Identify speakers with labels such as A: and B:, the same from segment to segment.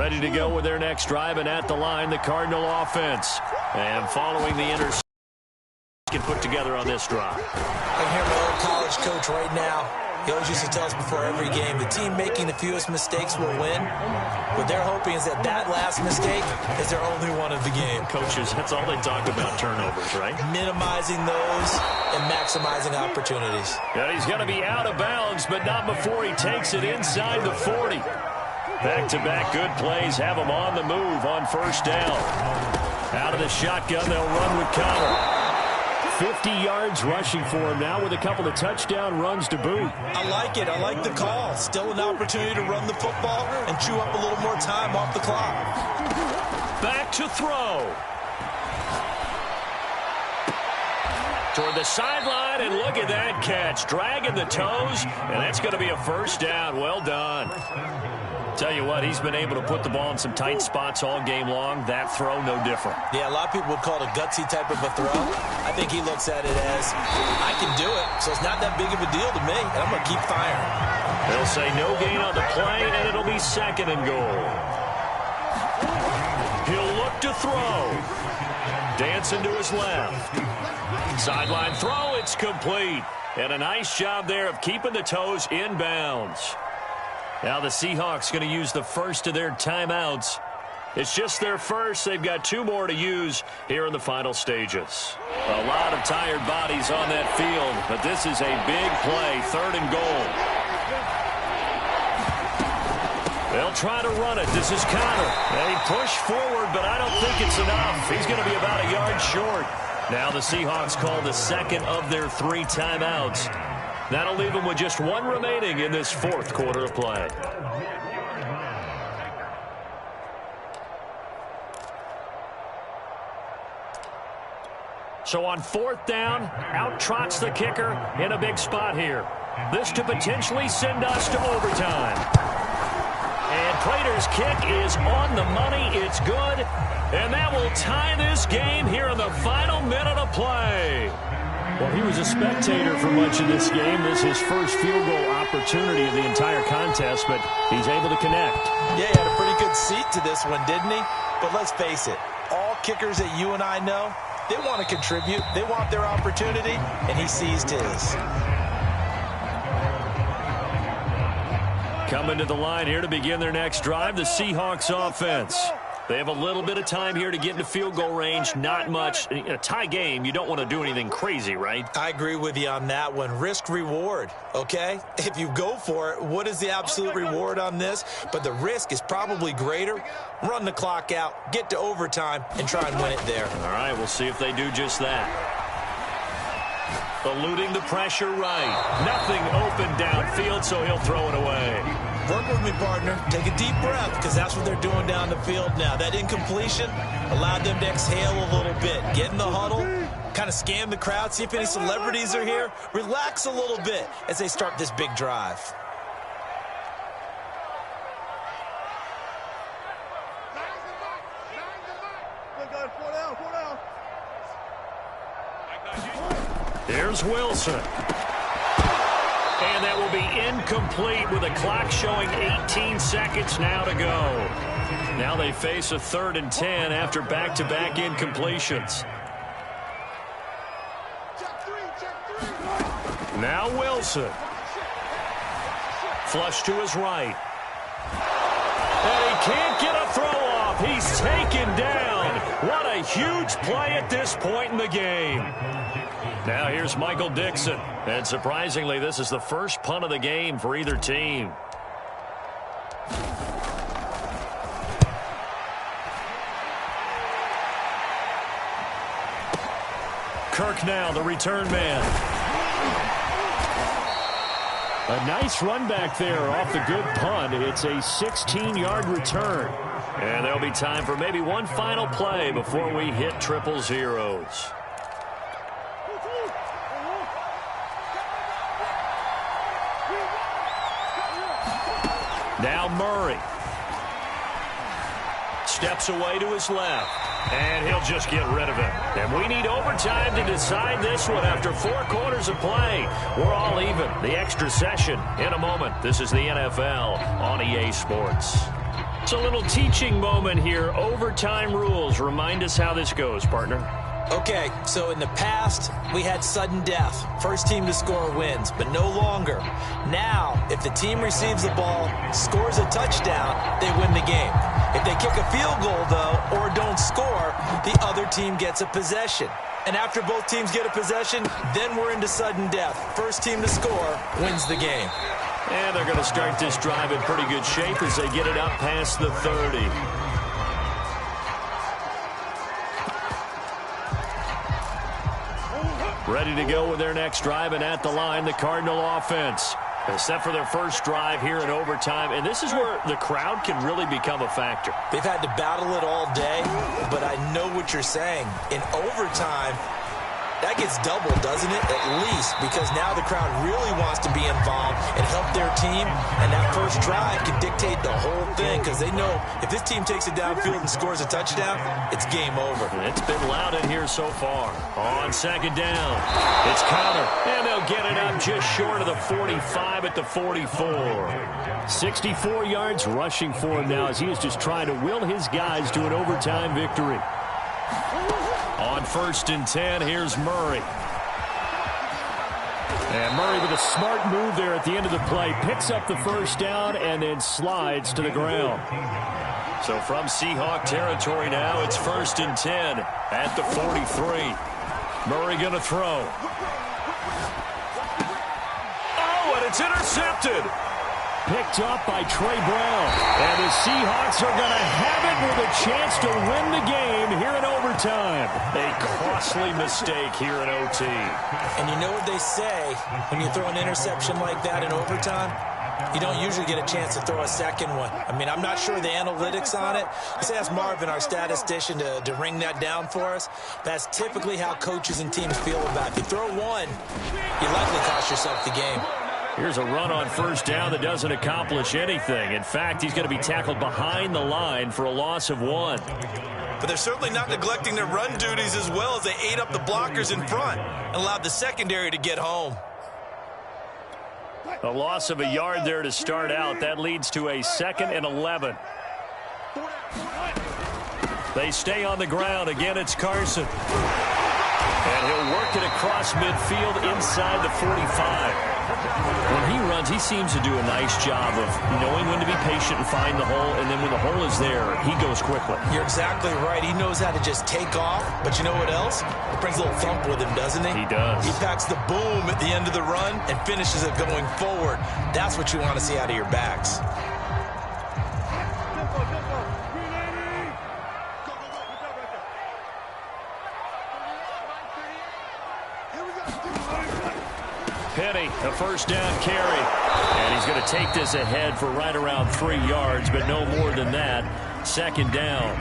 A: Ready to go with their next drive, and at the line, the Cardinal offense. And following the interception put together on this drive.
B: I can hear my old college coach right now. He always used to tell us before every game, the team making the fewest mistakes will win. What they're hoping is that last mistake is their only one of the game.
A: Coaches, that's all they talk about, turnovers, right?
B: Minimizing those and maximizing opportunities.
A: Yeah, he's going to be out of bounds, but not before he takes it inside the 40. Back-to-back good plays have him on the move on first down. Out of the shotgun, they'll run with Connor. 50 yards rushing for him now with a couple of touchdown runs to boot.
B: I like it. I like the call. Still an opportunity to run the football and chew up a little more time off the clock.
A: Back to throw. Toward the sideline, and look at that catch. Dragging the toes, and that's going to be a first down. Well done. Tell you what, he's been able to put the ball in some tight spots all game long. That throw, no different.
B: Yeah, a lot of people would call it a gutsy type of a throw. I think he looks at it as, I can do it, so it's not that big of a deal to me, and I'm going to keep firing.
A: They'll say no gain on the play, and it'll be 2nd and goal. He'll look to throw. Dancing to his left. Sideline throw, it's complete. And a nice job there of keeping the toes in bounds. Now the Seahawks going to use the first of their timeouts. It's just their first. They've got 2 more to use here in the final stages. A lot of tired bodies on that field, but this is a big play, 3rd and goal. They'll try to run it. This is Connor. They push forward, but I don't think it's enough. He's going to be about a yard short. Now the Seahawks call the 2nd of their 3 timeouts. That'll leave them with just 1 remaining in this 4th quarter of play. So on 4th down, out trots the kicker in a big spot here. This to potentially send us to overtime. And Prater's kick is on the money. It's good. And that will tie this game here in the final minute of play. Well, he was a spectator for much of this game. This is his first field goal opportunity of the entire contest, but he's able to connect.
B: Yeah, he had a pretty good seat to this one, didn't he? But let's face it, all kickers that you and I know, they want to contribute. They want their opportunity, and he seized his.
A: Coming to the line here to begin their next drive, the Seahawks offense. They have a little bit of time here to get into field goal range. Not much. In a tie game, you don't want to do anything crazy, right?
B: I agree with you on that one. Risk-reward, okay? If you go for it, what is the absolute reward on this? But the risk is probably greater. Run the clock out, get to overtime, and try and win it there.
A: All right, we'll see if they do just that. Eluding the pressure right. Nothing open downfield, so he'll throw it away.
B: Work with me, partner. Take a deep breath, because that's what they're doing down the field now. That incompletion allowed them to exhale a little bit. Get in the huddle, kind of scan the crowd, see if any celebrities are here. Relax a little bit as they start this big drive.
A: Here's Wilson. And that will be incomplete with the clock showing 18 seconds now to go. Now they face a 3rd and 10 after back-to-back incompletions. Now Wilson. Flush to his right. And he can't get a throw off. He's taken down. What a huge play at this point in the game. Now here's Michael Dixon. And surprisingly, this is the first punt of the game for either team. Kirk now, the return man. A nice run back there off the good punt. It's a 16-yard return. And there'll be time for maybe one final play before we hit triple zeros. Now Murray. Steps away to his left. And he'll just get rid of it. And we need overtime to decide this one after 4 quarters of play. We're all even. The extra session in a moment. This is the NFL on EA Sports. It's a little teaching moment here. Overtime rules. Remind us how this goes, partner.
B: Okay, so in the past, we had sudden death. First team to score wins, but no longer. Now, if the team receives the ball, scores a touchdown, they win the game. If they kick a field goal, though, or don't score, the other team gets a possession. And after both teams get a possession, then we're into sudden death. First team to score wins the game.
A: And they're going to start this drive in pretty good shape as they get it up past the 30. Ready to go with their next drive, and at the line, the Cardinal offense. They're set for their first drive here in overtime, and this is where the crowd can really become a factor.
B: They've had to battle it all day, but I know what you're saying. In overtime, that gets doubled, doesn't it? At least, because now the crowd really wants to be involved and help their team, and that first drive can dictate the whole thing because they know if this team takes it downfield and scores a touchdown, it's game over.
A: It's been loud in here so far. On second down, it's Connor, and they'll get it up just short of the 45 at the 44. 64 yards rushing for him now as he is just trying to will his guys to an overtime victory. On 1st and 10, here's Murray. And Murray with a smart move there at the end of the play. Picks up the first down and then slides to the ground. So from Seahawk territory now, it's 1st and 10 at the 43. Murray going to throw. Oh, and it's intercepted. Picked up by Trey Brown. And the Seahawks are going to have it with a chance to win the game here in overtime. A costly mistake here in OT.
B: And you know what they say when you throw an interception like that in overtime? You don't usually get a chance to throw a second one. I mean, I'm not sure the analytics on it. Let's ask Marvin, our statistician, to ring that down for us. That's typically how coaches and teams feel about it. If you throw one, you likely cost yourself the game.
A: Here's a run on first down that doesn't accomplish anything. In fact, he's going to be tackled behind the line for a loss of 1.
B: But they're certainly not neglecting their run duties as well as they ate up the blockers in front and allowed the secondary to get home.
A: A loss of a yard there to start out. That leads to a 2nd and 11. They stay on the ground. Again, it's Carson. And he'll work it across midfield inside the 45. When he runs, he seems to do a nice job of knowing when to be patient and find the hole, and then when the hole is there, he goes quickly.
B: You're exactly right. He knows how to just take off, but you know what else? It brings a little thump with him, doesn't he?
A: He does.
B: He packs the boom at the end of the run and finishes it going forward. That's what you want to see out of your backs.
A: Penny, a first down carry. And he's going to take this ahead for right around 3 yards, but no more than that. 2nd down.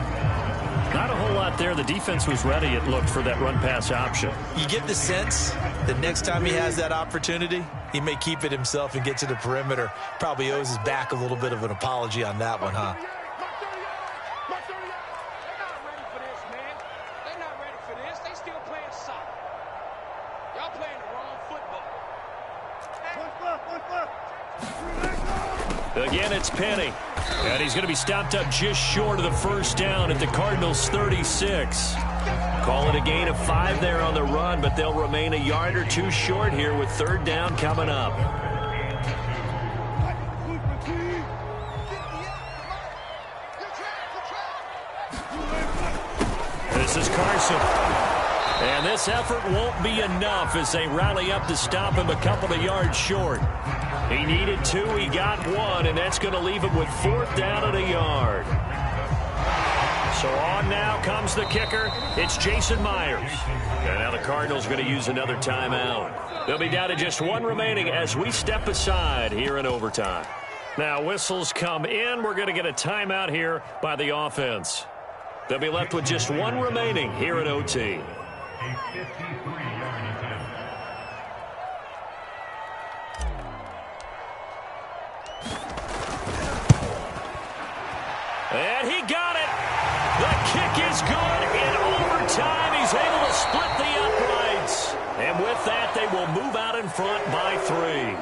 A: Not a whole lot there. The defense was ready, it looked, for that run-pass option.
B: You get the sense that next time he has that opportunity, he may keep it himself and get to the perimeter. Probably owes his back a little bit of an apology on that one, huh?
A: Again, it's Penny. And he's going to be stopped up just short of the first down at the Cardinals' 36. Call it a gain of 5 there on the run, but they'll remain a yard or 2 short here with 3rd down coming up. This is Carson. And this effort won't be enough as they rally up to stop him a couple of yards short. He needed 2, he got 1, and that's going to leave him with 4th down and a yard. So on now comes the kicker. It's Jason Myers. And now the Cardinals going to use another timeout. They'll be down to just 1 remaining as we step aside here in overtime. Now whistles come in. We're going to get a timeout here by the offense. They'll be left with just 1 remaining here in OT. And he got it. The kick is good. In overtime, he's able to split the uprights. And with that, they will move out in front by 3.